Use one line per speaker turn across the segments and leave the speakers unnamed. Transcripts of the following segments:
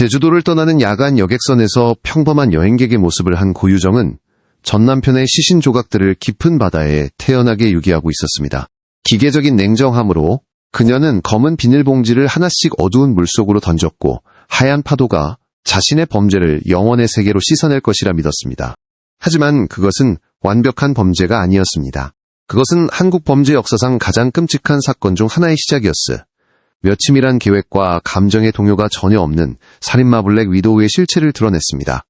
제주도를 떠나는 야간 여객선에서 평범한 여행객의 모습을 한 고유정은 전 남편의 시신 조각들을 깊은 바다에 태연하게 유기하고 있었습니다. 기계적인 냉정함으로 그녀는 검은 비닐봉지를 하나씩 어두운 물속으로 던졌고 하얀 파도가 자신의 범죄를 영원의 세계로 씻어낼 것이라 믿었습니다. 하지만 그것은 완벽한 범죄가 아니었습니다. 그것은 한국 범죄 역사상 가장 끔찍한 사건 중 하나의 시작이었으. 몇 치밀한 계획과 감정의 동요가 전혀 없는 살인마 블랙 위도우의 실체를 드러냈습니다.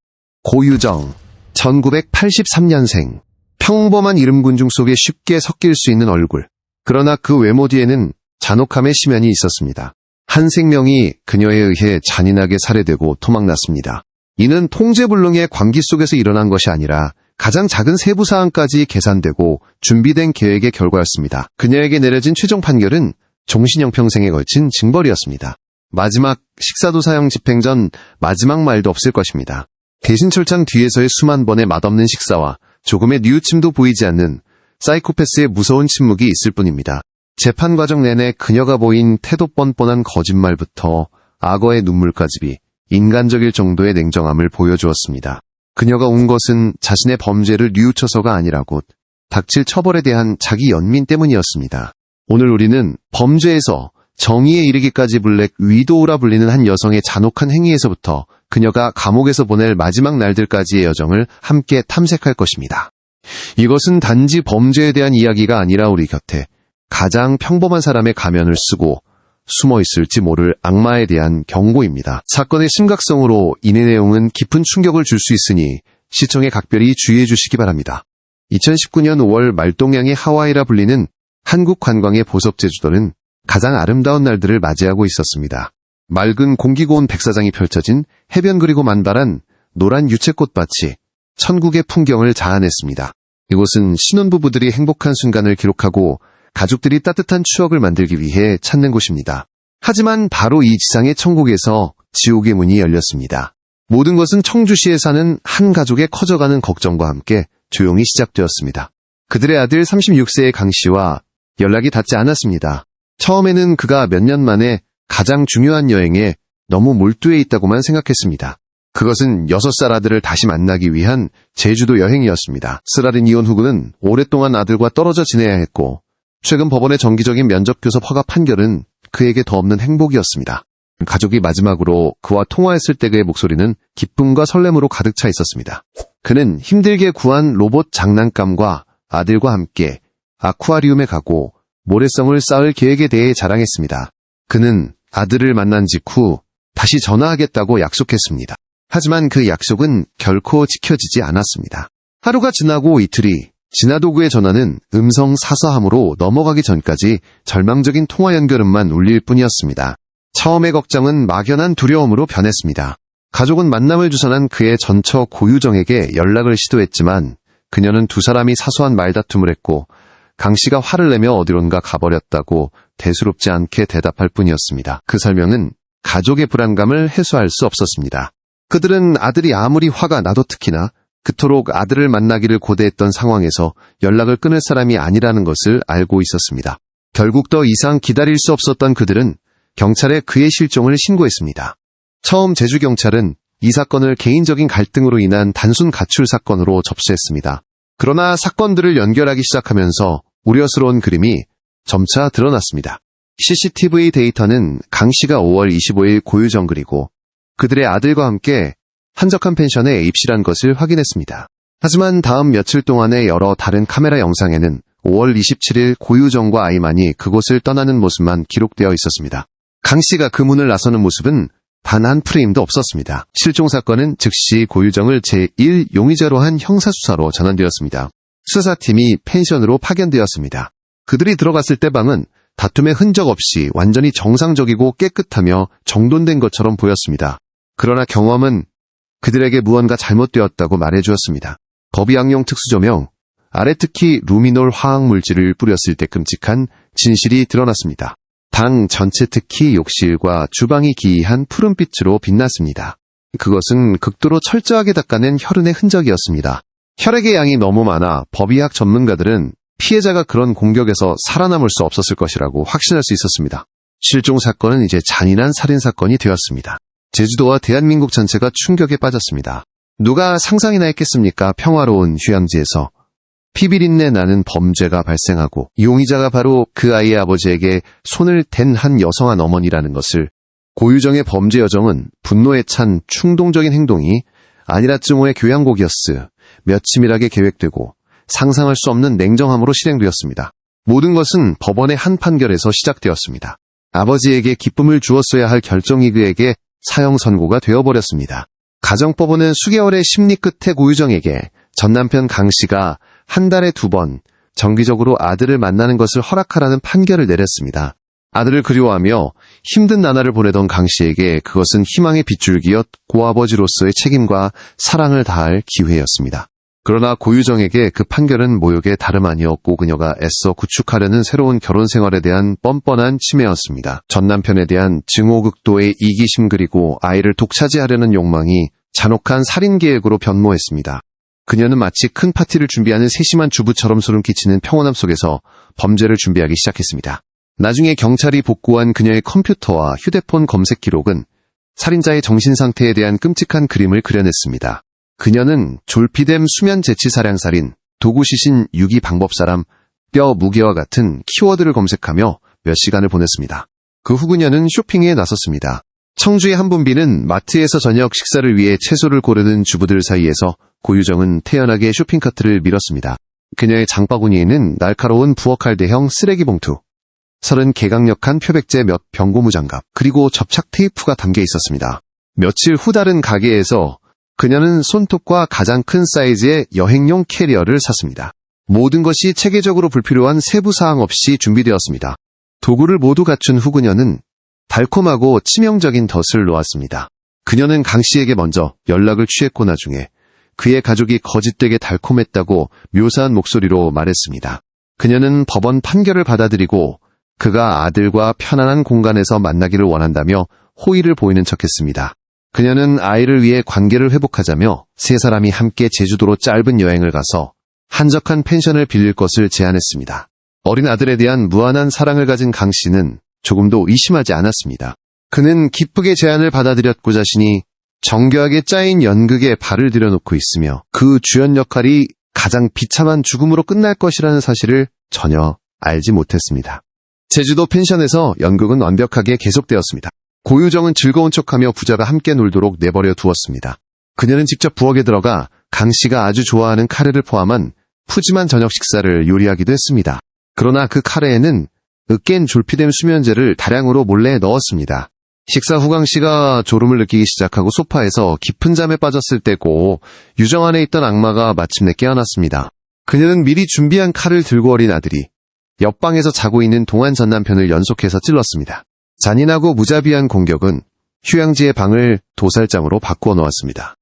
고유정, 1983년생. 평범한 이름군중 속에 쉽게 섞일 수 있는 얼굴. 그러나 그 외모 뒤에는 잔혹함의 심연이 있었습니다. 한 생명이 그녀에 의해 잔인하게 살해되고 토막났습니다. 이는 통제불능의 광기 속에서 일어난 것이 아니라 가장 작은 세부 사항까지 계산되고 준비된 계획의 결과였습니다. 그녀에게 내려진 최종 판결은 종신형 평생에 걸친 징벌이었습니다. 마지막 식사도사형 집행 전 마지막 말도 없을 것입니다. 대신 철창 뒤에서의 수만 번의 맛없는 식사와 조금의 뉘우침도 보이지 않는 사이코패스의 무서운 침묵이 있을 뿐입니다. 재판 과정 내내 그녀가 보인 태도 뻔뻔한 거짓말부터 악어의 눈물까지 인간적일 정도의 냉정함을 보여주었습니다. 그녀가 운 것은 자신의 범죄를 뉘우쳐서가 아니라 곧 닥칠 처벌에 대한 자기 연민 때문이었습니다. 오늘 우리는 범죄에서 정의에 이르기까지 블랙 위도우라 불리는 한 여성의 잔혹한 행위에서부터 그녀가 감옥에서 보낼 마지막 날들까지의 여정을 함께 탐색할 것입니다. 이것은 단지 범죄에 대한 이야기가 아니라 우리 곁에 가장 평범한 사람의 가면을 쓰고 숨어 있을지 모를 악마에 대한 경고입니다. 사건의 심각성으로 이 내용은 깊은 충격을 줄 수 있으니 시청에 각별히 주의해 주시기 바랍니다. 2019년 5월 말동양의 하와이라 불리는 한국 관광의 보석 제주도는 가장 아름다운 날들을 맞이하고 있었습니다. 맑은 공기 고운 백사장이 펼쳐진 해변 그리고 만발한 노란 유채꽃밭이 천국의 풍경을 자아냈습니다. 이곳은 신혼부부들이 행복한 순간을 기록하고 가족들이 따뜻한 추억을 만들기 위해 찾는 곳입니다. 하지만 바로 이 지상의 천국에서 지옥의 문이 열렸습니다. 모든 것은 청주시에 사는 한 가족의 커져가는 걱정과 함께 조용히 시작되었습니다. 그들의 아들 36세의 강 씨와 연락이 닿지 않았습니다. 처음에는 그가 몇 년 만에 가장 중요한 여행에 너무 몰두해 있다고만 생각했습니다. 그것은 6살 아들을 다시 만나기 위한 제주도 여행이었습니다. 쓰라린 이혼 후구는 오랫동안 아들과 떨어져 지내야 했고 최근 법원의 정기적인 면접교섭 허가 판결은 그에게 더 없는 행복이었습니다. 가족이 마지막으로 그와 통화했을 때 그의 목소리는 기쁨과 설렘으로 가득 차 있었습니다. 그는 힘들게 구한 로봇 장난감과 아들과 함께 아쿠아리움에 가고 모래성을 쌓을 계획에 대해 자랑했습니다. 그는 아들을 만난 직후 다시 전화하겠다고 약속했습니다. 하지만 그 약속은 결코 지켜지지 않았습니다. 하루가 지나고 이틀이 지나도 그의 전화는 음성 사서함으로 넘어가기 전까지 절망적인 통화 연결음만 울릴 뿐이었습니다. 처음의 걱정은 막연한 두려움으로 변했습니다. 가족은 만남을 주선한 그의 전처 고유정에게 연락을 시도했지만 그녀는 두 사람이 사소한 말다툼을 했고 강 씨가 화를 내며 어디론가 가버렸다고 대수롭지 않게 대답할 뿐이었습니다. 그 설명은 가족의 불안감을 해소할 수 없었습니다. 그들은 아들이 아무리 화가 나도 특히나 그토록 아들을 만나기를 고대했던 상황에서 연락을 끊을 사람이 아니라는 것을 알고 있었습니다. 결국 더 이상 기다릴 수 없었던 그들은 경찰에 그의 실종을 신고했습니다. 처음 제주경찰은 이 사건을 개인적인 갈등으로 인한 단순 가출 사건으로 접수했습니다. 그러나 사건들을 연결하기 시작하면서 우려스러운 그림이 점차 드러났습니다. CCTV 데이터는 강 씨가 5월 25일 고유정 그리고 그들의 아들과 함께 한적한 펜션에 입실한 것을 확인했습니다. 하지만 다음 며칠 동안의 여러 다른 카메라 영상에는 5월 27일 고유정과 아이만이 그곳을 떠나는 모습만 기록되어 있었습니다. 강 씨가 그 문을 나서는 모습은 단 한 프레임도 없었습니다. 실종 사건은 즉시 고유정을 제1 용의자로 한 형사수사로 전환되었습니다. 수사팀이 펜션으로 파견되었습니다. 그들이 들어갔을 때 방은 다툼의 흔적 없이 완전히 정상적이고 깨끗하며 정돈된 것처럼 보였습니다. 그러나 경험은 그들에게 무언가 잘못되었다고 말해주었습니다. 거비약용 특수조명, 아래 특히 루미놀 화학물질을 뿌렸을 때 끔찍한 진실이 드러났습니다. 방 전체 특히 욕실과 주방이 기이한 푸른빛으로 빛났습니다. 그것은 극도로 철저하게 닦아낸 혈흔의 흔적이었습니다. 혈액의 양이 너무 많아 법의학 전문가들은 피해자가 그런 공격에서 살아남을 수 없었을 것이라고 확신할 수 있었습니다. 실종 사건은 이제 잔인한 살인사건이 되었습니다. 제주도와 대한민국 전체가 충격에 빠졌습니다. 누가 상상이나 했겠습니까? 평화로운 휴양지에서 피비린내 나는 범죄가 발생하고 용의자가 바로 그 아이의 아버지에게 손을 댄 한 여성한 어머니라는 것을. 고유정의 범죄 여정은 분노에 찬 충동적인 행동이 아니라 증오의 교양곡이었으 며 치밀하게 계획되고 상상할 수 없는 냉정함으로 실행되었습니다. 모든 것은 법원의 한 판결에서 시작되었습니다. 아버지에게 기쁨을 주었어야 할 결정이 그에게 사형 선고가 되어버렸습니다. 가정법원은 수개월의 심리 끝에 고유정에게 전남편 강씨가 한 달에 2번 정기적으로 아들을 만나는 것을 허락하라는 판결을 내렸습니다. 아들을 그리워하며 힘든 나날을 보내던 강씨에게 그것은 희망의 빗줄기였 고아버지로서의 책임과 사랑을 다할 기회였습니다. 그러나 고유정에게 그 판결은 모욕의 다름 아니었고 그녀가 애써 구축하려는 새로운 결혼 생활에 대한 뻔뻔한 침해였습니다. 전 남편에 대한 증오극도의 이기심 그리고 아이를 독차지하려는 욕망이 잔혹한 살인 계획으로 변모했습니다. 그녀는 마치 큰 파티를 준비하는 세심한 주부처럼 소름 끼치는 평온함 속에서 범죄를 준비하기 시작했습니다. 나중에 경찰이 복구한 그녀의 컴퓨터와 휴대폰 검색 기록은 살인자의 정신 상태에 대한 끔찍한 그림을 그려냈습니다. 그녀는 졸피뎀 수면 재치 사량살인, 도구시신 유기 방법사람, 뼈 무게와 같은 키워드를 검색하며 몇 시간을 보냈습니다. 그 후 그녀는 쇼핑에 나섰습니다. 청주의 한 분비는 마트에서 저녁 식사를 위해 채소를 고르는 주부들 사이에서 고유정은 태연하게 쇼핑카트를 밀었습니다. 그녀의 장바구니에는 날카로운 부엌칼 대형 쓰레기 봉투, 30개강력한 표백제 몇 병 고무장갑, 그리고 접착 테이프가 담겨 있었습니다. 며칠 후 다른 가게에서 그녀는 손톱과 가장 큰 사이즈의 여행용 캐리어를 샀습니다. 모든 것이 체계적으로 불필요한 세부사항 없이 준비되었습니다. 도구를 모두 갖춘 후 그녀는 달콤하고 치명적인 덫을 놓았습니다. 그녀는 강씨에게 먼저 연락을 취했고 나중에 그의 가족이 거짓되게 달콤했다고 묘사한 목소리로 말했습니다. 그녀는 법원 판결을 받아들이고 그가 아들과 편안한 공간에서 만나기를 원한다며 호의를 보이는 척했습니다. 그녀는 아이를 위해 관계를 회복하자며 세 사람이 함께 제주도로 짧은 여행을 가서 한적한 펜션을 빌릴 것을 제안했습니다. 어린 아들에 대한 무한한 사랑을 가진 강 씨는 조금도 의심하지 않았습니다. 그는 기쁘게 제안을 받아들였고 자신이 정교하게 짜인 연극에 발을 들여놓고 있으며 그 주연 역할이 가장 비참한 죽음으로 끝날 것이라는 사실을 전혀 알지 못했습니다. 제주도 펜션에서 연극은 완벽하게 계속되었습니다. 고유정은 즐거운 척하며 부자가 함께 놀도록 내버려 두었습니다. 그녀는 직접 부엌에 들어가 강 씨가 아주 좋아하는 카레를 포함한 푸짐한 저녁 식사를 요리하기도 했습니다. 그러나 그 카레에는 으깬 졸피뎀 수면제를 다량으로 몰래 넣었습니다. 식사 후 강 씨가 졸음을 느끼기 시작하고 소파에서 깊은 잠에 빠졌을 때고 유정 안에 있던 악마가 마침내 깨어났습니다. 그녀는 미리 준비한 칼을 들고 어린 아들이 옆방에서 자고 있는 동안 전 남편을 연속해서 찔렀습니다. 잔인하고 무자비한 공격은 휴양지의 방을 도살장으로 바꾸어 놓았습니다.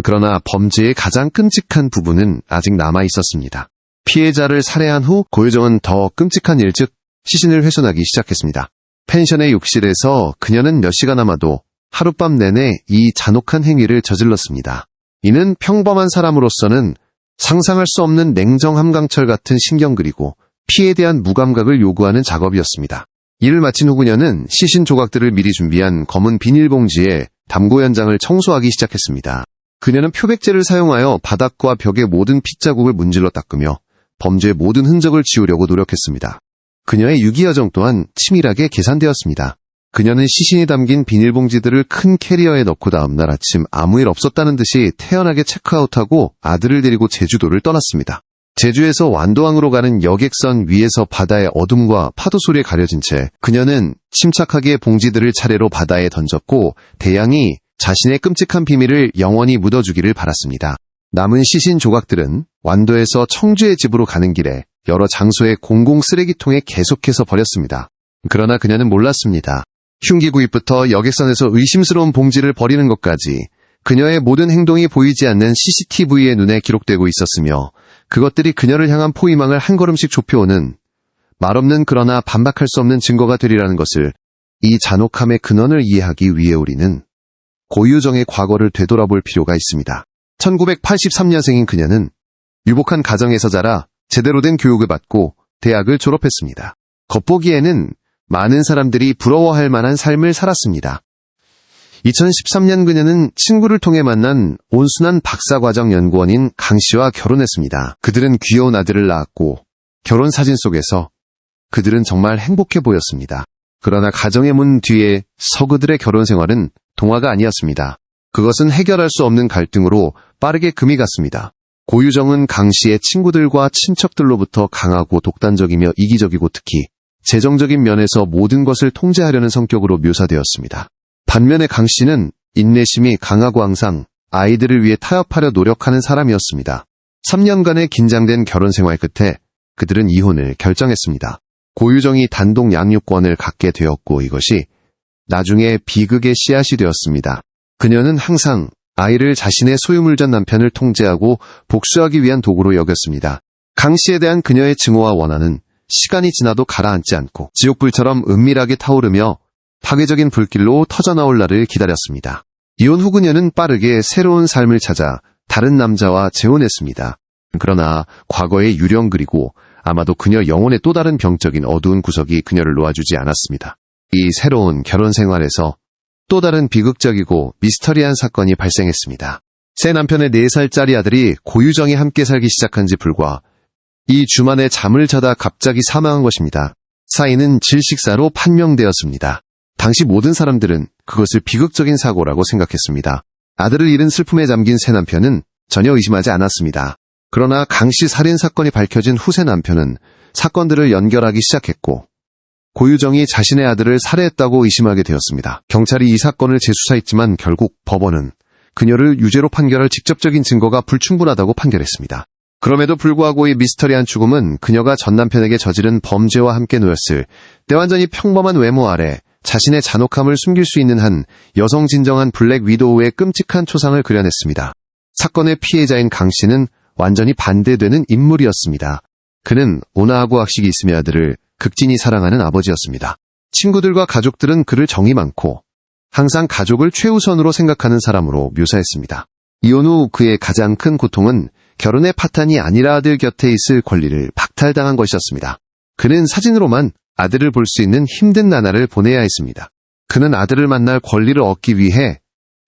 그러나 범죄의 가장 끔찍한 부분은 아직 남아 있었습니다. 피해자를 살해한 후 고유정은 더 끔찍한 일, 즉 시신을 훼손하기 시작했습니다. 펜션의 욕실에서 그녀는 몇 시간 아마도 하룻밤 내내 이 잔혹한 행위를 저질렀습니다. 이는 평범한 사람으로서는 상상할 수 없는 냉정함 강철 같은 신경 그리고 피해에 대한 무감각을 요구하는 작업이었습니다. 이를 마친 후 그녀는 시신 조각들을 미리 준비한 검은 비닐봉지에 담고 현장을 청소하기 시작했습니다. 그녀는 표백제를 사용하여 바닥과 벽의 모든 핏자국을 문질러 닦으며 범죄의 모든 흔적을 지우려고 노력했습니다. 그녀의 유기여정 또한 치밀하게 계산되었습니다. 그녀는 시신이 담긴 비닐봉지들을 큰 캐리어에 넣고 다음날 아침 아무 일 없었다는 듯이 태연하게 체크아웃하고 아들을 데리고 제주도를 떠났습니다. 제주에서 완도항으로 가는 여객선 위에서 바다의 어둠과 파도 소리에 가려진 채 그녀는 침착하게 봉지들을 차례로 바다에 던졌고 대양이 자신의 끔찍한 비밀을 영원히 묻어주기를 바랐습니다. 남은 시신 조각들은 완도에서 청주의 집으로 가는 길에 여러 장소의 공공 쓰레기통에 계속해서 버렸습니다. 그러나 그녀는 몰랐습니다. 흉기 구입부터 여객선에서 의심스러운 봉지를 버리는 것까지 그녀의 모든 행동이 보이지 않는 CCTV의 눈에 기록되고 있었으며 그것들이 그녀를 향한 포위망을 한 걸음씩 좁혀오는 말없는 그러나 반박할 수 없는 증거가 되리라는 것을. 이 잔혹함의 근원을 이해하기 위해 우리는 고유정의 과거를 되돌아볼 필요가 있습니다. 1983년생인 그녀는 유복한 가정에서 자라 제대로 된 교육을 받고 대학을 졸업했습니다. 겉보기에는 많은 사람들이 부러워할 만한 삶을 살았습니다. 2013년 그녀는 친구를 통해 만난 온순한 박사과정 연구원인 강 씨와 결혼했습니다. 그들은 귀여운 아들을 낳았고 결혼 사진 속에서 그들은 정말 행복해 보였습니다. 그러나 가정의 문 뒤에 서 그들의 결혼 생활은 동화가 아니었습니다. 그것은 해결할 수 없는 갈등으로 빠르게 금이 갔습니다. 고유정은 강 씨의 친구들과 친척들로부터 강하고 독단적이며 이기적이고 특히 재정적인 면에서 모든 것을 통제하려는 성격으로 묘사되었습니다. 반면에 강 씨는 인내심이 강하고 항상 아이들을 위해 타협하려 노력하는 사람이었습니다. 3년간의 긴장된 결혼 생활 끝에 그들은 이혼을 결정했습니다. 고유정이 단독 양육권을 갖게 되었고 이것이 나중에 비극의 씨앗이 되었습니다. 그녀는 항상 아이를 자신의 소유물 전 남편을 통제하고 복수하기 위한 도구로 여겼습니다. 강 씨에 대한 그녀의 증오와 원한은 시간이 지나도 가라앉지 않고 지옥불처럼 은밀하게 타오르며 파괴적인 불길로 터져나올 날을 기다렸습니다. 이혼 후 그녀는 빠르게 새로운 삶을 찾아 다른 남자와 재혼했습니다. 그러나 과거의 유령 그리고 아마도 그녀 영혼의 또 다른 병적인 어두운 구석이 그녀를 놓아주지 않았습니다. 이 새로운 결혼 생활에서 또 다른 비극적이고 미스터리한 사건이 발생했습니다. 새 남편의 4살짜리 아들이 고유정이 함께 살기 시작한 지 불과 2주 만에 잠을 자다 갑자기 사망한 것입니다. 사인은 질식사로 판명되었습니다. 당시 모든 사람들은 그것을 비극적인 사고라고 생각했습니다. 아들을 잃은 슬픔에 잠긴 새 남편은 전혀 의심하지 않았습니다. 그러나 강씨 살인 사건이 밝혀진 후 새 남편은 사건들을 연결하기 시작했고 고유정이 자신의 아들을 살해했다고 의심하게 되었습니다. 경찰이 이 사건을 재수사했지만 결국 법원은 그녀를 유죄로 판결할 직접적인 증거가 불충분하다고 판결했습니다. 그럼에도 불구하고 이 미스터리한 죽음은 그녀가 전 남편에게 저지른 범죄와 함께 놓였을 때완전히 평범한 외모 아래 자신의 잔혹함을 숨길 수 있는 한 여성 진정한 블랙 위도우의 끔찍한 초상을 그려냈습니다. 사건의 피해자인 강 씨는 완전히 반대되는 인물이었습니다. 그는 온화하고 학식이 있으며 아들을 극진히 사랑하는 아버지였습니다. 친구들과 가족들은 그를 정이 많고 항상 가족을 최우선으로 생각하는 사람으로 묘사했습니다. 이혼 후 그의 가장 큰 고통은 결혼의 파탄이 아니라 아들 곁에 있을 권리를 박탈당한 것이었습니다. 그는 사진으로만 아들을 볼 수 있는 힘든 나날을 보내야 했습니다. 그는 아들을 만날 권리를 얻기 위해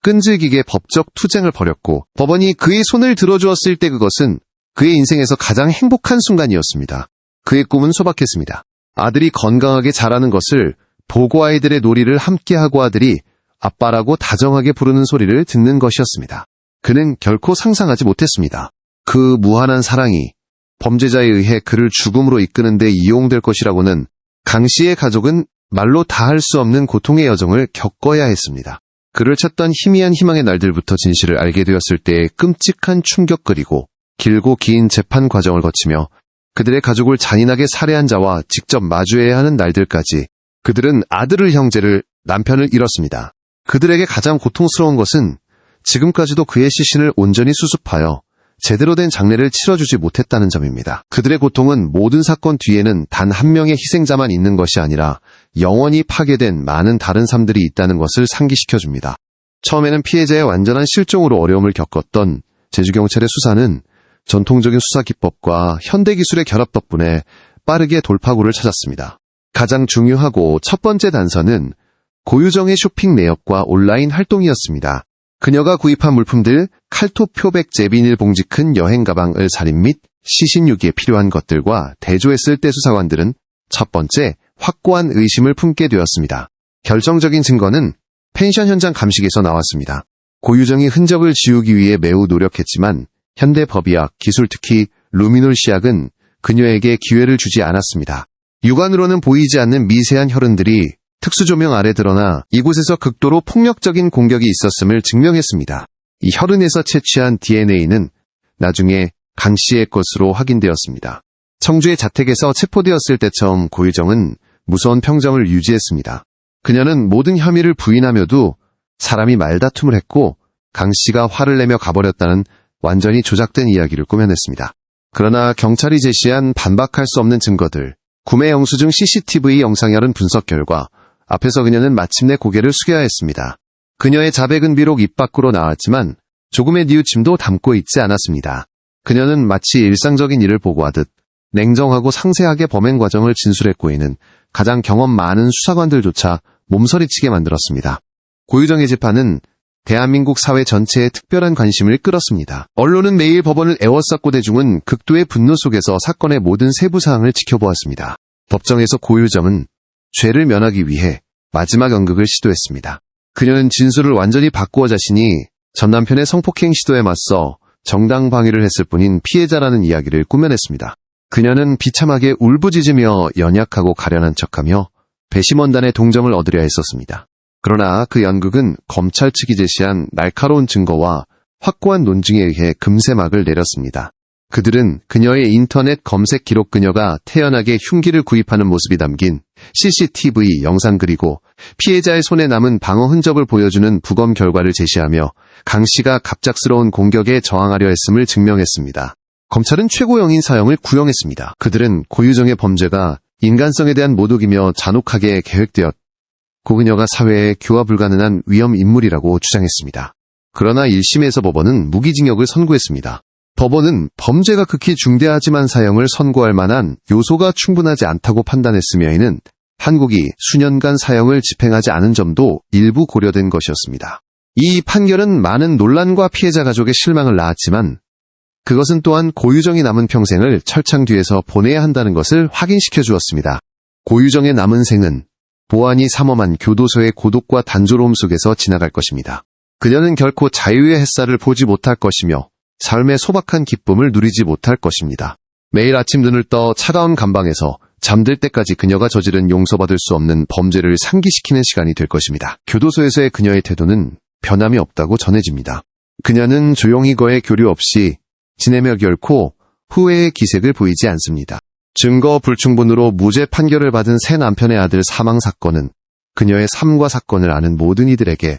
끈질기게 법적 투쟁을 벌였고 법원이 그의 손을 들어주었을 때 그것은 그의 인생에서 가장 행복한 순간이었습니다. 그의 꿈은 소박했습니다. 아들이 건강하게 자라는 것을 보고 아이들의 놀이를 함께하고 아들이 아빠라고 다정하게 부르는 소리를 듣는 것이었습니다. 그는 결코 상상하지 못했습니다. 그 무한한 사랑이 범죄자에 의해 그를 죽음으로 이끄는 데 이용될 것이라고는 강 씨의 가족은 말로 다할 수 없는 고통의 여정을 겪어야 했습니다. 그를 찾던 희미한 희망의 날들부터 진실을 알게 되었을 때의 끔찍한 충격 그리고 길고 긴 재판 과정을 거치며 그들의 가족을 잔인하게 살해한 자와 직접 마주해야 하는 날들까지 그들은 아들을 형제를 남편을 잃었습니다. 그들에게 가장 고통스러운 것은 지금까지도 그의 시신을 온전히 수습하여 제대로 된 장례를 치러주지 못했다는 점입니다. 그들의 고통은 모든 사건 뒤에는 단 한 명의 희생자만 있는 것이 아니라 영원히 파괴된 많은 다른 삶들이 있다는 것을 상기시켜줍니다. 처음에는 피해자의 완전한 실종으로 어려움을 겪었던 제주경찰의 수사는 전통적인 수사 기법과 현대기술의 결합 덕분에 빠르게 돌파구를 찾았습니다. 가장 중요하고 첫 번째 단서는 고유정의 쇼핑 내역과 온라인 활동이었습니다. 그녀가 구입한 물품들, 칼토 표백제 비닐봉지 큰 여행 가방을 살인 및 시신 유기에 필요한 것들과 대조했을 때 수사관들은 첫 번째 확고한 의심을 품게 되었습니다. 결정적인 증거는 펜션 현장 감식에서 나왔습니다. 고유정이 흔적을 지우기 위해 매우 노력했지만 현대 법의학, 기술 특히 루미놀 시약은 그녀에게 기회를 주지 않았습니다. 육안으로는 보이지 않는 미세한 혈흔들이 특수조명 아래 드러나 이곳에서 극도로 폭력적인 공격이 있었음을 증명했습니다. 이 혈흔에서 채취한 DNA는 나중에 강 씨의 것으로 확인되었습니다. 청주의 자택에서 체포되었을 때 처음 고유정은 무서운 평정을 유지했습니다. 그녀는 모든 혐의를 부인하며도 사람이 말다툼을 했고 강 씨가 화를 내며 가버렸다는 완전히 조작된 이야기를 꾸며냈습니다. 그러나 경찰이 제시한 반박할 수 없는 증거들, 구매 영수증 CCTV 영상열은 분석 결과 앞에서 그녀는 마침내 고개를 숙여야 했습니다. 그녀의 자백은 비록 입 밖으로 나왔지만 조금의 뉘우침도 담고 있지 않았습니다. 그녀는 마치 일상적인 일을 보고하듯 냉정하고 상세하게 범행 과정을 진술했고 이는 가장 경험 많은 수사관들조차 몸서리치게 만들었습니다. 고유정의 재판은 대한민국 사회 전체에 특별한 관심을 끌었습니다. 언론은 매일 법원을 에워쌌고 대중은 극도의 분노 속에서 사건의 모든 세부 사항을 지켜보았습니다. 법정에서 고유정은 죄를 면하기 위해 마지막 연극을 시도했습니다. 그녀는 진술을 완전히 바꾸어 자신이 전 남편의 성폭행 시도에 맞서 정당 방위를 했을 뿐인 피해자라는 이야기를 꾸며냈습니다. 그녀는 비참하게 울부짖으며 연약하고 가련한 척하며 배심원단의 동정을 얻으려 했었습니다. 그러나 그 연극은 검찰 측이 제시한 날카로운 증거와 확고한 논증에 의해 금세 막을 내렸습니다. 그들은 그녀의 인터넷 검색 기록, 그녀가 태연하게 흉기를 구입하는 모습이 담긴 CCTV 영상, 그리고 피해자의 손에 남은 방어 흔적을 보여주는 부검 결과를 제시하며 강 씨가 갑작스러운 공격에 저항하려 했음을 증명했습니다. 검찰은 최고형인 사형을 구형했습니다. 그들은 고유정의 범죄가 인간성에 대한 모독이며 잔혹하게 계획되었고 그녀가 사회에 교화 불가능한 위험 인물이라고 주장했습니다. 그러나 1심에서 법원은 무기징역을 선고했습니다. 법원은 범죄가 극히 중대하지만 사형을 선고할 만한 요소가 충분하지 않다고 판단했으며, 이는 한국이 수년간 사형을 집행하지 않은 점도 일부 고려된 것이었습니다. 이 판결은 많은 논란과 피해자 가족의 실망을 낳았지만 그것은 또한 고유정이 남은 평생을 철창 뒤에서 보내야 한다는 것을 확인시켜 주었습니다. 고유정의 남은 생은 보안이 삼엄한 교도소의 고독과 단조로움 속에서 지나갈 것입니다. 그녀는 결코 자유의 햇살을 보지 못할 것이며 삶의 소박한 기쁨을 누리지 못할 것입니다. 매일 아침 눈을 떠 차가운 감방에서 잠들 때까지 그녀가 저지른 용서받을 수 없는 범죄를 상기시키는 시간이 될 것입니다. 교도소에서의 그녀의 태도는 변함이 없다고 전해집니다. 그녀는 조용히 거에 교류 없이 지내며 결코 후회의 기색을 보이지 않습니다. 증거 불충분으로 무죄 판결을 받은 새 남편의 아들 사망 사건은 그녀의 삶과 사건을 아는 모든 이들에게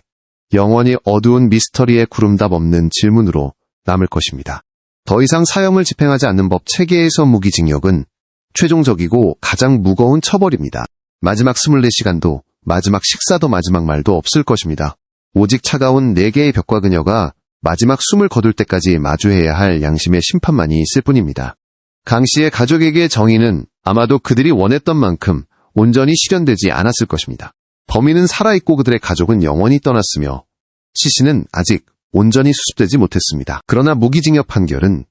영원히 어두운 미스터리의 구름답 없는 질문으로 남을 것입니다. 더 이상 사형을 집행하지 않는 법 체계에서 무기징역은 최종적이고 가장 무거운 처벌입니다. 마지막 24시간도, 마지막 식사도, 마지막 말도 없을 것입니다. 오직 차가운 4개의 벽과 그녀가 마지막 숨을 거둘 때까지 마주해야 할 양심의 심판만이 있을 뿐입니다. 강 씨의 가족에게 정의는 아마도 그들이 원했던 만큼 온전히 실현되지 않았을 것입니다. 범인은 살아있고 그들의 가족은 영원히 떠났으며 시신은 아직 온전히 수습되지 못했습니다. 그러나 무기징역 판결은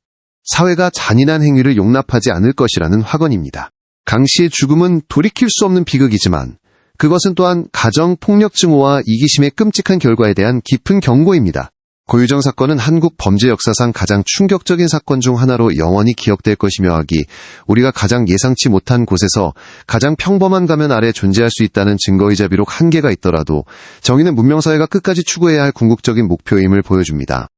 사회가 잔인한 행위를 용납하지 않을 것이라는 확언입니다. 강 씨의 죽음은 돌이킬 수 없는 비극이지만 그것은 또한 가정폭력 증오와 이기심의 끔찍한 결과에 대한 깊은 경고입니다. 고유정 사건은 한국 범죄 역사상 가장 충격적인 사건 중 하나로 영원히 기억될 것이며, 하기 우리가 가장 예상치 못한 곳에서 가장 평범한 가면 아래 존재할 수 있다는 증거이자 비록 한계가 있더라도 정의는 문명사회가 끝까지 추구해야 할 궁극적인 목표임을 보여줍니다.